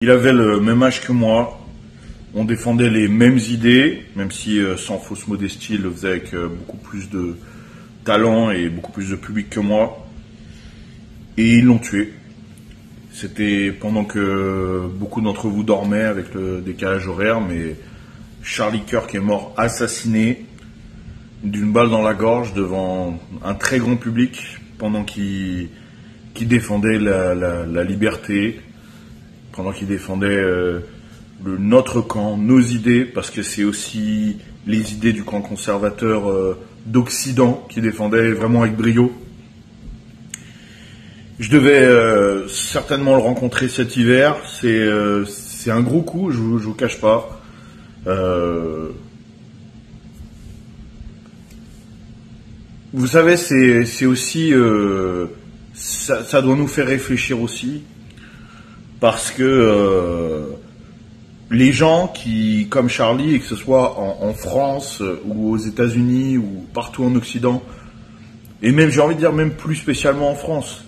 Il avait le même âge que moi, on défendait les mêmes idées, même si sans fausse modestie, il le faisait avec beaucoup plus de talent et beaucoup plus de public que moi. Et ils l'ont tué. C'était pendant que beaucoup d'entre vous dormaient avec le décalage horaire, mais Charlie Kirk est mort assassiné d'une balle dans la gorge devant un très grand public pendant qu'il défendait la liberté, pendant qu'il défendait notre camp, nos idées, parce que c'est aussi les idées du camp conservateur d'Occident qu'il défendait vraiment avec brio. Je devais certainement le rencontrer cet hiver. C'est un gros coup, je vous cache pas. Vous savez, c'est aussi ça doit nous faire réfléchir aussi, parce que les gens qui, comme Charlie, et que ce soit en France ou aux États-Unis ou partout en Occident, et même, j'ai envie de dire, même plus spécialement en France,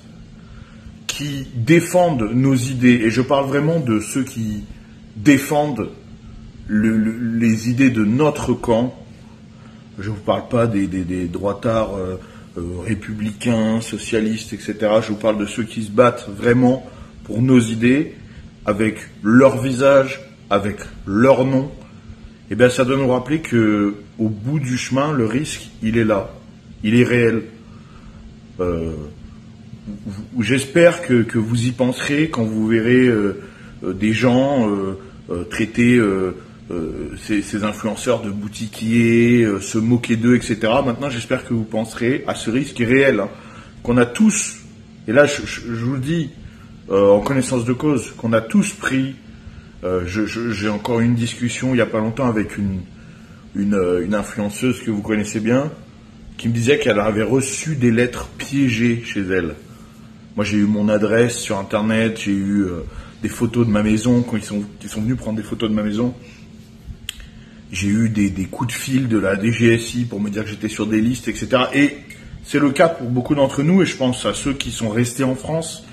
qui défendent nos idées, et je parle vraiment de ceux qui défendent les idées de notre camp. Je ne vous parle pas des droitards républicains, socialistes, etc. Je vous parle de ceux qui se battent vraiment pour nos idées, avec leur visage, avec leur nom. Et bien, ça doit nous rappeler que au bout du chemin, le risque, il est là, il est réel. J'espère que vous y penserez quand vous verrez des gens traiter ces influenceurs de boutiquiers, se moquer d'eux, etc. Maintenant, j'espère que vous penserez à ce risque réel, hein, qu'on a tous, et là je vous le dis en connaissance de cause, qu'on a tous pris. J'ai encore eu une discussion il n'y a pas longtemps avec une influenceuse que vous connaissez bien, qui me disait qu'elle avait reçu des lettres piégées chez elle. Moi, j'ai eu mon adresse sur Internet, j'ai eu des photos de ma maison, quand ils sont venus prendre des photos de ma maison. J'ai eu des coups de fil de la DGSI pour me dire que j'étais sur des listes, etc. Et c'est le cas pour beaucoup d'entre nous, et je pense à ceux qui sont restés en France,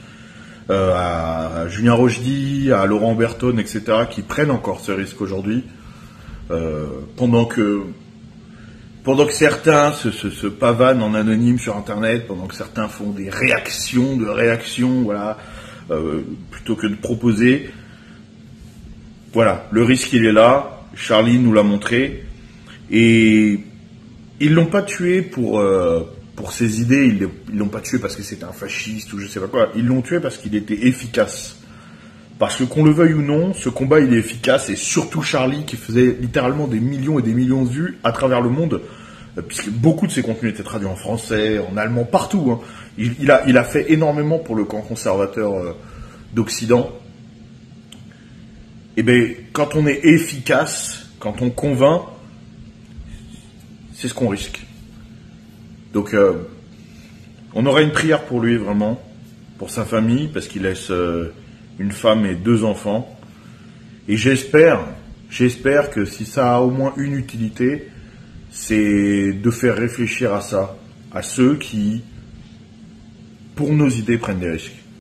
à Julien Rochdy, à Laurent Bertone, etc., qui prennent encore ce risque aujourd'hui, pendant que certains se pavanent en anonyme sur Internet, pendant que certains font des réactions, voilà, plutôt que de proposer. Voilà, le risque il est là. Charlie nous l'a montré, et ils l'ont pas tué pour ses idées. Ils l'ont pas tué parce que c'était un fasciste ou je sais pas quoi. Ils l'ont tué parce qu'il était efficace. Parce que qu'on le veuille ou non, ce combat il est efficace, et surtout Charlie qui faisait littéralement des millions et des millions de vues à travers le monde, puisque beaucoup de ses contenus étaient traduits en français, en allemand, partout. Hein. Il a fait énormément pour le camp conservateur d'Occident. Et bien, quand on est efficace, quand on convainc, c'est ce qu'on risque. Donc, on aura une prière pour lui, vraiment, pour sa famille, parce qu'il laisse une femme et 2 enfants. Et j'espère que si ça a au moins une utilité, c'est de faire réfléchir à ça, à ceux qui, pour nos idées, prennent des risques.